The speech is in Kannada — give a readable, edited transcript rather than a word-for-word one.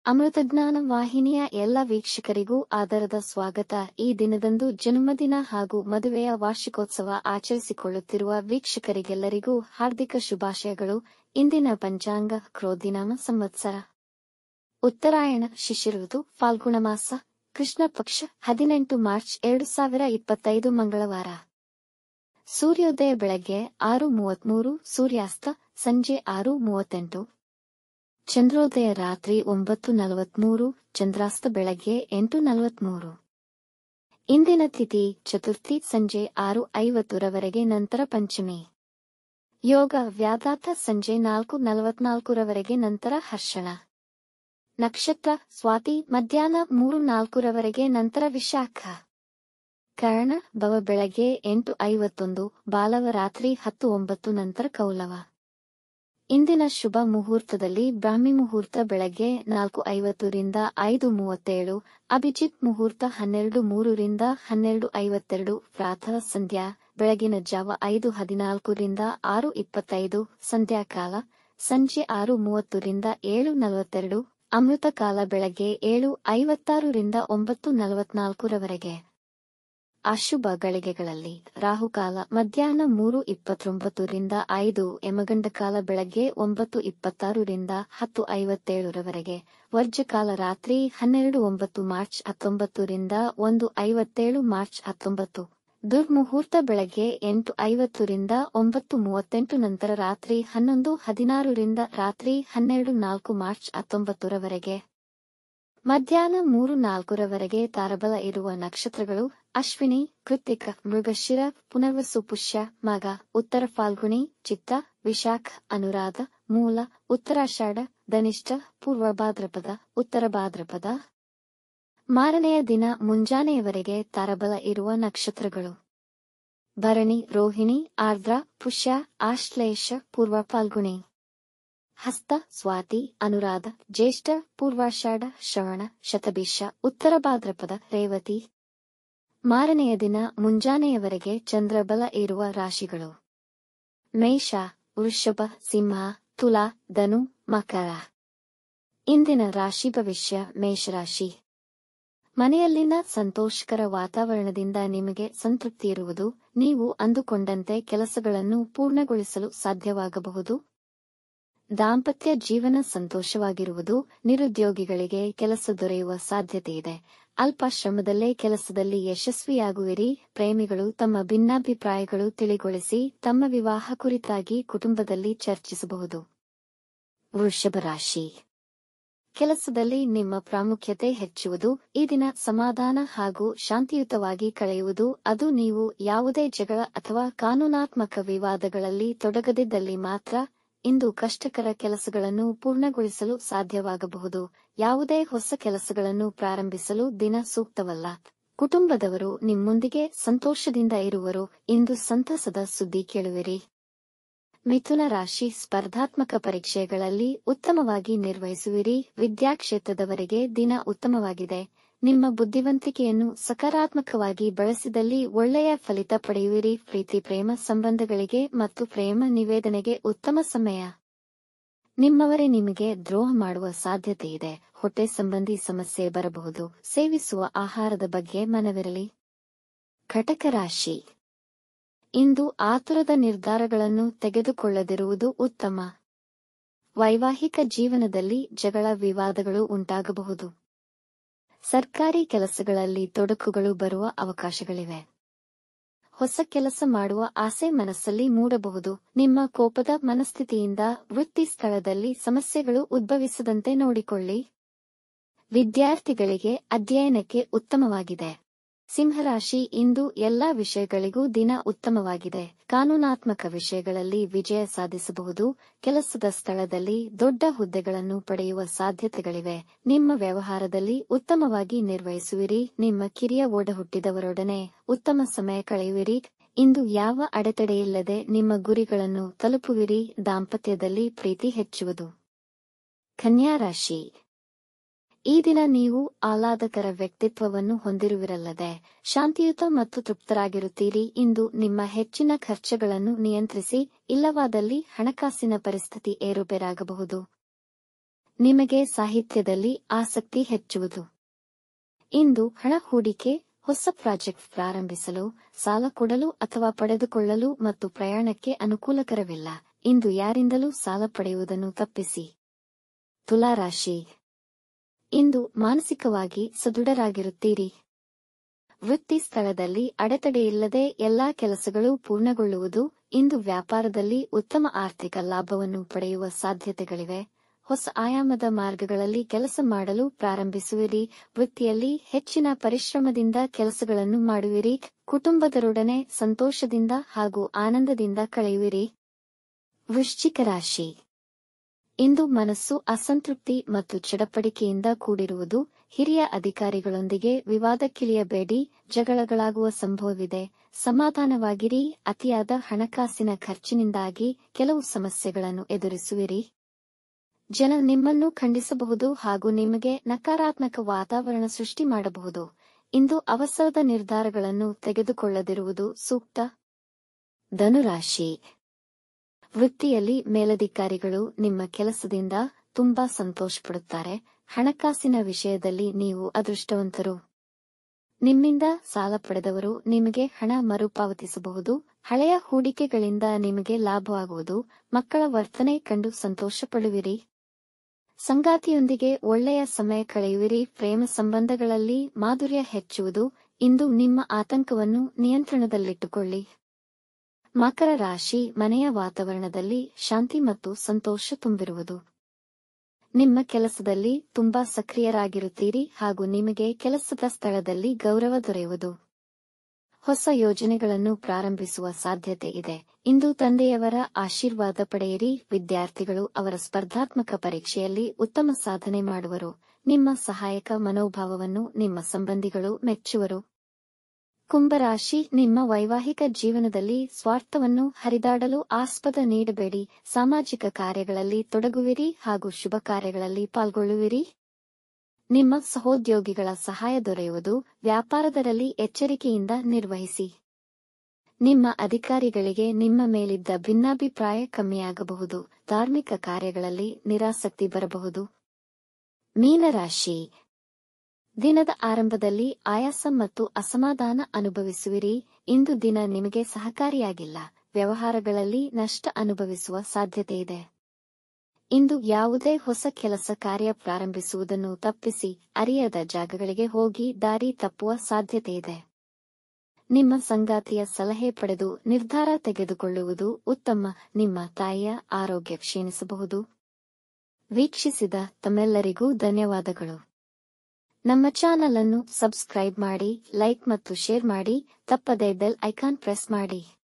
ಅಮೃತಜ್ಞಾನ ವಾಹಿನಿಯ ಎಲ್ಲ ವೀಕ್ಷಕರಿಗೂ ಆದರದ ಸ್ವಾಗತ. ಈ ದಿನದಂದು ಜನ್ಮದಿನ ಹಾಗೂ ಮದುವೆಯ ವಾರ್ಷಿಕೋತ್ಸವ ಆಚರಿಸಿಕೊಳ್ಳುತ್ತಿರುವ ವೀಕ್ಷಕರಿಗೆಲ್ಲರಿಗೂ ಹಾರ್ದಿಕ ಶುಭಾಶಯಗಳು. ಇಂದಿನ ಪಂಚಾಂಗ ಕ್ರೋಧಿನಾಮ ಸಂವತ್ಸರ ಉತ್ತರಾಯಣ ಶಿಶಿರುವುದು ಫಾಲ್ಗುಣ ಮಾಸ ಕೃಷ್ಣ ಪಕ್ಷ 18 ಮಾರ್ಚ್ 2025 ಮಂಗಳವಾರ. ಸೂರ್ಯೋದಯ ಬೆಳಗ್ಗೆ 6:33, ಸೂರ್ಯಾಸ್ತ ಸಂಜೆ 6:38. ಚಂದ್ರೋದಯ ರಾತ್ರಿ 9:43, ಚಂದ್ರಾಸ್ತ ಬೆಳಗ್ಗೆ 8:43. ಇಂದಿನ ತಿಥಿ ಚತುರ್ಥಿ ಸಂಜೆ 6:50 ರವರೆಗೆ, ನಂತರ ಪಂಚಮಿ. ಯೋಗ ವ್ಯಾಘಾತ ಸಂಜೆ 4:44 ರವರೆಗೆ, ನಂತರ ಹರ್ಷಣ. ನಕ್ಷತ್ರ ಸ್ವಾತಿ ಮಧ್ಯಾಹ್ನ 3:04 ರವರೆಗೆ, ನಂತರ ವಿಶಾಖ. ಕರ್ಣ ಭವ ಬೆಳಗ್ಗೆ 8:51, ಬಾಲವ ರಾತ್ರಿ 10:09, ನಂತರ ಕೌಲವ. ಇಂದಿನ ಶುಭ ಮುಹೂರ್ತದಲ್ಲಿ ಬ್ರಾಹ್ಮಿ ಮುಹೂರ್ತ ಬೆಳಗ್ಗೆ 4:50 ರಿಂದ 5:37, ಅಭಿಜಿತ್ ಮುಹೂರ್ತ 12:03 ರಿಂದ 12:52, ಪ್ರಾತಃ ಸಂಧ್ಯಾ ಬೆಳಗಿನ ಜಾವ 5:14 ರಿಂದ 6:25, ಸಂಧ್ಯಾಕಾಲ ಸಂಜೆ 6:30 ರಿಂದ 7:42, ಅಮೃತ ಕಾಲ ಬೆಳಗ್ಗೆ 7:56 ರಿಂದ 9:44 ರವರೆಗೆ. ಅಶುಭ ಗಳಿಗೆಗಳಲ್ಲಿ ರಾಹುಕಾಲ ಮಧ್ಯಾಹ್ನ 3:29 ರಿಂದ 5, ಯಮಗಂಡಕಾಲ ಬೆಳಗ್ಗೆ 9:26 ರಿಂದ 10:57 ರವರೆಗೆ, ವರ್ಜಕಾಲ ರಾತ್ರಿ 12:09 ಮಾರ್ಚ್ 19 ರಿಂದ 1:57 ಮಾರ್ಚ್ 19. ದುರ್ಮುಹೂರ್ತ ಬೆಳಗ್ಗೆ 8:50 ರಿಂದ 9:38, ನಂತರ ರಾತ್ರಿ 11:16 ರಿಂದ ರಾತ್ರಿ 12:04 ಮಾರ್ಚ್ 19 ರವರೆಗೆ. ಮಧ್ಯಾಹ್ನ 3:04 ರವರೆಗೆ ತಾರಬಲ ಇರುವ ನಕ್ಷತ್ರಗಳು ಅಶ್ವಿನಿ, ಕೃತ್ತಿಕ, ಮೃಗಶಿರ, ಪುನರ್ವಸು, ಪುಷ್ಯ, ಮಗ, ಉತ್ತರ ಫಾಲ್ಗುಣಿ, ಚಿತ್ತ, ವಿಶಾಖ, ಅನುರಾಧ, ಮೂಲ, ಉತ್ತರಾಷಾಢ, ಧನಿಷ್ಠ, ಪೂರ್ವ ಭಾದ್ರಪದ, ಉತ್ತರ ಭಾದ್ರಪದ. ಮಾರನೆಯ ದಿನ ಮುಂಜಾನೆಯವರೆಗೆ ತಾರಬಲ ಇರುವ ನಕ್ಷತ್ರಗಳು ಭರಣಿ, ರೋಹಿಣಿ, ಆರ್ದ್ರ, ಪುಷ್ಯ, ಆಶ್ಲೇಷ, ಪೂರ್ವ ಫಾಲ್ಗುಣಿ, ಹಸ್ತ, ಸ್ವಾತಿ, ಅನುರಾಧ, ಜ್ಯೇಷ್ಠ, ಪೂರ್ವಾಷಾಢ, ಶ್ರವಣ, ಶತಭಿಷ, ಉತ್ತರ ಭಾದ್ರಪದ, ರೇವತಿ. ಮಾರನೆಯ ದಿನ ಮುಂಜಾನೆಯವರೆಗೆ ಚಂದ್ರಬಲ ಇರುವ ರಾಶಿಗಳು ಮೇಷ, ವೃಷಭ, ಸಿಂಹ, ತುಲಾ, ಧನು, ಮಕರ. ಇಂದಿನ ರಾಶಿ ಭವಿಷ್ಯ. ಮೇಷರಾಶಿ. ಮನೆಯಲ್ಲಿನ ಸಂತೋಷಕರ ವಾತಾವರಣದಿಂದ ನಿಮಗೆ ಸಂತೃಪ್ತಿ ಇರುವುದು. ನೀವು ಅಂದುಕೊಂಡಂತೆ ಕೆಲಸಗಳನ್ನು ಪೂರ್ಣಗೊಳಿಸಲು ಸಾಧ್ಯವಾಗಬಹುದು. ದಾಂಪತ್ಯ ಜೀವನ ಸಂತೋಷವಾಗಿರುವುದು. ನಿರುದ್ಯೋಗಿಗಳಿಗೆ ಕೆಲಸ ದೊರೆಯುವ ಸಾಧ್ಯತೆ ಇದೆ. ಅಲ್ಪ ಶ್ರಮದಲ್ಲೇ ಕೆಲಸದಲ್ಲಿ ಯಶಸ್ವಿಯಾಗುವಿರಿ. ಪ್ರೇಮಿಗಳು ತಮ್ಮ ಭಿನ್ನಾಭಿಪ್ರಾಯಗಳು ತಿಳಿಗೊಳಿಸಿ ತಮ್ಮ ವಿವಾಹ ಕುರಿತಾಗಿ ಕುಟುಂಬದಲ್ಲಿ ಚರ್ಚಿಸಬಹುದು. ವೃಷಭ ರಾಶಿ. ಕೆಲಸದಲ್ಲಿ ನಿಮ್ಮ ಪ್ರಾಮುಖ್ಯತೆ ಹೆಚ್ಚುವುದು. ಈ ದಿನ ಸಮಾಧಾನ ಹಾಗೂ ಶಾಂತಿಯುತವಾಗಿ ಕಳೆಯುವುದು. ಅದು ನೀವು ಯಾವುದೇ ಜಗಳ ಅಥವಾ ಕಾನೂನಾತ್ಮಕ ವಿವಾದಗಳಲ್ಲಿ ತೊಡಗದಿದ್ದಲ್ಲಿ ಮಾತ್ರ. ಇಂದು ಕಷ್ಟಕರ ಕೆಲಸಗಳನ್ನು ಪೂರ್ಣಗೊಳಿಸಲು ಸಾಧ್ಯವಾಗಬಹುದು. ಯಾವುದೇ ಹೊಸ ಕೆಲಸಗಳನ್ನು ಪ್ರಾರಂಭಿಸಲು ದಿನ ಸೂಕ್ತವಲ್ಲ. ಕುಟುಂಬದವರು ನಿಮ್ಮೊಂದಿಗೆ ಸಂತೋಷದಿಂದ ಇರುವರು. ಇಂದು ಸಂತಸದ ಸುದ್ದಿ ಕೇಳುವಿರಿ. ಮಿಥುನ ರಾಶಿ. ಸ್ಪರ್ಧಾತ್ಮಕ ಪರೀಕ್ಷೆಗಳಲ್ಲಿ ಉತ್ತಮವಾಗಿ ನಿರ್ವಹಿಸುವಿರಿ. ವಿದ್ಯಾಕ್ಷೇತ್ರದವರಿಗೆ ದಿನ ಉತ್ತಮವಾಗಿದೆ. ನಿಮ್ಮ ಬುದ್ಧಿವಂತಿಕೆಯನ್ನು ಸಕಾರಾತ್ಮಕವಾಗಿ ಬಳಸಿದಲ್ಲಿ ಒಳ್ಳೆಯ ಫಲಿತ ಪಡೆಯುವಿರಿ. ಪ್ರೀತಿ ಪ್ರೇಮ ಸಂಬಂಧಗಳಿಗೆ ಮತ್ತು ಪ್ರೇಮ ನಿವೇದನೆಗೆ ಉತ್ತಮ ಸಮಯ. ನಿಮ್ಮವರೇ ನಿಮಗೆ ದ್ರೋಹ ಮಾಡುವ ಸಾಧ್ಯತೆ ಇದೆ. ಹೊಟ್ಟೆ ಸಂಬಂಧಿ ಸಮಸ್ಯೆ ಬರಬಹುದು. ಸೇವಿಸುವ ಆಹಾರದ ಬಗ್ಗೆ ಮನವಿರಲಿ. ಕಟಕ ರಾಶಿ. ಇಂದು ಆತುರದ ನಿರ್ಧಾರಗಳನ್ನು ತೆಗೆದುಕೊಳ್ಳದಿರುವುದು ಉತ್ತಮ. ವೈವಾಹಿಕ ಜೀವನದಲ್ಲಿ ಜಗಳ ವಿವಾದಗಳು ಉಂಟಾಗಬಹುದು. ಸರ್ಕಾರಿ ಕೆಲಸಗಳಲ್ಲಿ ತೊಡಕುಗಳು ಬರುವ ಅವಕಾಶಗಳಿವೆ. ಹೊಸ ಕೆಲಸ ಮಾಡುವ ಆಸೆ ಮನಸ್ಸಲ್ಲಿ ಮೂಡಬಹುದು. ನಿಮ್ಮ ಕೋಪದ ಮನಸ್ಥಿತಿಯಿಂದ ವೃತ್ತಿ ಸ್ಥಳದಲ್ಲಿ ಸಮಸ್ಯೆಗಳು ಉದ್ಭವಿಸದಂತೆ ನೋಡಿಕೊಳ್ಳಿ. ವಿದ್ಯಾರ್ಥಿಗಳಿಗೆ ಅಧ್ಯಯನಕ್ಕೆ ಉತ್ತಮವಾಗಿದೆ. ಸಿಂಹರಾಶಿ. ಇಂದು ಎಲ್ಲಾ ವಿಷಯಗಳಿಗೂ ದಿನ ಉತ್ತಮವಾಗಿದೆ. ಕಾನೂನಾತ್ಮಕ ವಿಷಯಗಳಲ್ಲಿ ವಿಜಯ ಸಾಧಿಸಬಹುದು. ಕೆಲಸದ ಸ್ಥಳದಲ್ಲಿ ದೊಡ್ಡ ಹುದ್ದೆಗಳನ್ನು ಪಡೆಯುವ ಸಾಧ್ಯತೆಗಳಿವೆ. ನಿಮ್ಮ ವ್ಯವಹಾರದಲ್ಲಿ ಉತ್ತಮವಾಗಿ ನಿರ್ವಹಿಸುವಿರಿ. ನಿಮ್ಮ ಕಿರಿಯ ಒಡಹುಟ್ಟಿದವರೊಡನೆ ಉತ್ತಮ ಸಮಯ ಕಳೆಯುವಿರಿ. ಇಂದು ಯಾವ ಅಡೆತಡೆಯಿಲ್ಲದೆ ನಿಮ್ಮ ಗುರಿಗಳನ್ನು ತಲುಪುವಿರಿ. ದಾಂಪತ್ಯದಲ್ಲಿ ಪ್ರೀತಿ ಹೆಚ್ಚುವುದು. ಕನ್ಯಾ ರಾಶಿ. ಈ ದಿನ ನೀವು ಆಹ್ಲಾದಕರ ವ್ಯಕ್ತಿತ್ವವನ್ನು ಹೊಂದಿರುವಿರಲ್ಲದೆ ಶಾಂತಿಯುತ ಮತ್ತು ತೃಪ್ತರಾಗಿರುತ್ತೀರಿ. ಇಂದು ನಿಮ್ಮ ಹೆಚ್ಚಿನ ಖರ್ಚುಗಳನ್ನು ನಿಯಂತ್ರಿಸಿ. ಇಲ್ಲವಾದಲ್ಲಿ ಹಣಕಾಸಿನ ಪರಿಸ್ಥಿತಿ ಏರುಪೇರಾಗಬಹುದು. ನಿಮಗೆ ಸಾಹಿತ್ಯದಲ್ಲಿ ಆಸಕ್ತಿ ಹೆಚ್ಚುವುದು. ಇಂದು ಹಣ ಹೂಡಿಕೆ, ಹೊಸ ಪ್ರಾಜೆಕ್ಟ್ ಪ್ರಾರಂಭಿಸಲು, ಸಾಲ ಕೊಡಲು ಅಥವಾ ಪಡೆದುಕೊಳ್ಳಲು ಮತ್ತು ಪ್ರಯಾಣಕ್ಕೆ ಅನುಕೂಲಕರವಿಲ್ಲ. ಇಂದು ಯಾರಿಂದಲೂ ಸಾಲ ಪಡೆಯುವುದನ್ನು ತಪ್ಪಿಸಿ. ತುಲಾರಾಶಿ. ಇಂದು ಮಾನಸಿಕವಾಗಿ ಸದೃಢರಾಗಿರುತ್ತೀರಿ. ವೃತ್ತಿ ಸ್ಥಳದಲ್ಲಿ ಅಡೆತಡೆಯಿಲ್ಲದೆ ಎಲ್ಲಾ ಕೆಲಸಗಳು ಪೂರ್ಣಗೊಳ್ಳುವುದು. ಇಂದು ವ್ಯಾಪಾರದಲ್ಲಿ ಉತ್ತಮ ಆರ್ಥಿಕ ಲಾಭವನ್ನು ಪಡೆಯುವ ಸಾಧ್ಯತೆಗಳಿವೆ. ಹೊಸ ಆಯಾಮದ ಮಾರ್ಗಗಳಲ್ಲಿ ಕೆಲಸ ಮಾಡಲು ಪ್ರಾರಂಭಿಸುವಿರಿ. ವೃತ್ತಿಯಲ್ಲಿ ಹೆಚ್ಚಿನ ಪರಿಶ್ರಮದಿಂದ ಕೆಲಸಗಳನ್ನು ಮಾಡುವಿರಿ. ಕುಟುಂಬದರೊಡನೆ ಸಂತೋಷದಿಂದ ಹಾಗೂ ಆನಂದದಿಂದ ಕಳೆಯುವಿರಿ. ವೃಶ್ಚಿಕ ರಾಶಿ. ಇಂದು ಮನಸ್ಸು ಅಸಂತೃಪ್ತಿ ಮತ್ತು ಚಡಪಡಿಕೆಯಿಂದ ಕೂಡಿರುವುದು. ಹಿರಿಯ ಅಧಿಕಾರಿಗಳೊಂದಿಗೆ ವಿವಾದಕ್ಕಿಳಿಯಬೇಡಿ, ಜಗಳಗಳಾಗುವ ಸಂಭವವಿದೆ. ಸಮಾಧಾನವಾಗಿರಿ. ಅತಿಯಾದ ಹಣಕಾಸಿನ ಖರ್ಚಿನಿಂದಾಗಿ ಕೆಲವು ಸಮಸ್ಯೆಗಳನ್ನು ಎದುರಿಸುವಿರಿ. ಜನ ನಿಮ್ಮನ್ನು ಖಂಡಿಸಬಹುದು ಹಾಗೂ ನಿಮಗೆ ನಕಾರಾತ್ಮಕ ವಾತಾವರಣ ಸೃಷ್ಟಿ ಮಾಡಬಹುದು. ಇಂದು ಅವಸರದ ನಿರ್ಧಾರಗಳನ್ನು ತೆಗೆದುಕೊಳ್ಳದಿರುವುದು ಸೂಕ್ತ. ಧನುರಾಶಿ. ವೃತ್ತಿಯಲ್ಲಿ ಮೇಲಧಿಕಾರಿಗಳು ನಿಮ್ಮ ಕೆಲಸದಿಂದ ತುಂಬಾ ಸಂತೋಷಪಡುತ್ತಾರೆ. ಹಣಕಾಸಿನ ವಿಷಯದಲ್ಲಿ ನೀವು ಅದೃಷ್ಟವಂತರು. ನಿಮ್ಮಿಂದ ಸಾಲ ಪಡೆದವರು ನಿಮಗೆ ಹಣ ಮರುಪಾವತಿಸಬಹುದು. ಹಳೆಯ ಹೂಡಿಕೆಗಳಿಂದ ನಿಮಗೆ ಲಾಭವಾಗುವುದು. ಮಕ್ಕಳ ವರ್ತನೆ ಕಂಡು ಸಂತೋಷಪಡುವಿರಿ. ಸಂಗಾತಿಯೊಂದಿಗೆ ಒಳ್ಳೆಯ ಸಮಯ ಕಳೆಯುವಿರಿ. ಪ್ರೇಮ ಸಂಬಂಧಗಳಲ್ಲಿ ಮಾಧುರ್ಯ ಹೆಚ್ಚುವುದು. ಇಂದು ನಿಮ್ಮ ಆತಂಕವನ್ನು ನಿಯಂತ್ರಣದಲ್ಲಿಟ್ಟುಕೊಳ್ಳಿ. ಮಕರ ರಾಶಿ. ಮನೆಯ ವಾತಾವರಣದಲ್ಲಿ ಶಾಂತಿ ಮತ್ತು ಸಂತೋಷ ತುಂಬಿರುವುದು. ನಿಮ್ಮ ಕೆಲಸದಲ್ಲಿ ತುಂಬಾ ಸಕ್ರಿಯರಾಗಿರುತ್ತೀರಿ ಹಾಗೂ ನಿಮಗೆ ಕೆಲಸದ ಸ್ಥಳದಲ್ಲಿ ಗೌರವ ದೊರೆಯುವುದು. ಹೊಸ ಯೋಜನೆಗಳನ್ನು ಪ್ರಾರಂಭಿಸುವ ಸಾಧ್ಯತೆ ಇದೆ. ಇಂದು ತಂದೆಯವರ ಆಶೀರ್ವಾದ ಪಡೆಯಿರಿ. ವಿದ್ಯಾರ್ಥಿಗಳು ಅವರ ಸ್ಪರ್ಧಾತ್ಮಕ ಪರೀಕ್ಷೆಯಲ್ಲಿ ಉತ್ತಮ ಸಾಧನೆ ಮಾಡುವರು. ನಿಮ್ಮ ಸಹಾಯಕ ಮನೋಭಾವವನ್ನು ನಿಮ್ಮ ಸಂಬಂಧಿಗಳು ಮೆಚ್ಚುವರು. ಕುಂಭರಾಶಿ. ನಿಮ್ಮ ವೈವಾಹಿಕ ಜೀವನದಲ್ಲಿ ಸ್ವಾರ್ಥವನ್ನು ಹರಿದಾಡಲು ಆಸ್ಪದ ನೀಡಬೇಡಿ. ಸಾಮಾಜಿಕ ಕಾರ್ಯಗಳಲ್ಲಿ ತೊಡಗುವಿರಿ ಹಾಗೂ ಶುಭ ಕಾರ್ಯಗಳಲ್ಲಿ ಪಾಲ್ಗೊಳ್ಳುವಿರಿ. ನಿಮ್ಮ ಸಹೋದ್ಯೋಗಿಗಳ ಸಹಾಯ ದೊರೆಯುವುದು. ವ್ಯಾಪಾರದಲ್ಲಿ ಎಚ್ಚರಿಕೆಯಿಂದ ನಿರ್ವಹಿಸಿ. ನಿಮ್ಮ ಅಧಿಕಾರಿಗಳಿಗೆ ನಿಮ್ಮ ಮೇಲಿದ್ದ ಭಿನ್ನಾಭಿಪ್ರಾಯ ಕಮ್ಮಿಯಾಗಬಹುದು. ಧಾರ್ಮಿಕ ಕಾರ್ಯಗಳಲ್ಲಿ ನಿರಾಸಕ್ತಿ ಬರಬಹುದು. ಮೀನರಾಶಿ. ದಿನದ ಆರಂಭದಲ್ಲಿ ಆಯಾಸ ಮತ್ತು ಅಸಮಾಧಾನ ಅನುಭವಿಸುವಿರಿ. ಇಂದು ದಿನ ನಿಮಗೆ ಸಹಕಾರಿಯಾಗಿಲ್ಲ. ವ್ಯವಹಾರಗಳಲ್ಲಿ ನಷ್ಟ ಅನುಭವಿಸುವ ಸಾಧ್ಯತೆಯಿದೆ. ಇಂದು ಯಾವುದೇ ಹೊಸ ಕೆಲಸ ಕಾರ್ಯ ಪ್ರಾರಂಭಿಸುವುದನ್ನು ತಪ್ಪಿಸಿ. ಅರಿಯದ ಜಾಗಗಳಿಗೆ ಹೋಗಿ ದಾರಿ ತಪ್ಪುವ ಸಾಧ್ಯತೆಯಿದೆ. ನಿಮ್ಮ ಸಂಗಾತಿಯ ಸಲಹೆ ಪಡೆದು ನಿರ್ಧಾರ ತೆಗೆದುಕೊಳ್ಳುವುದು ಉತ್ತಮ. ನಿಮ್ಮ ತಾಯಿಯ ಆರೋಗ್ಯ ಕ್ಷೀಣಿಸಬಹುದು. ವೀಕ್ಷಿಸಿದ ತಮ್ಮೆಲ್ಲರಿಗೂ ಧನ್ಯವಾದಗಳು. ನಮ್ಮ ಚಾನಲ್ ಅನ್ನು ಸಬ್ಸ್ಕ್ರೈಬ್ ಮಾಡಿ, ಲೈಕ್ ಮತ್ತು ಶೇರ್ ಮಾಡಿ. ತಪ್ಪದೇ ಬೆಲ್ ಐಕಾನ್ ಪ್ರೆಸ್ ಮಾಡಿ.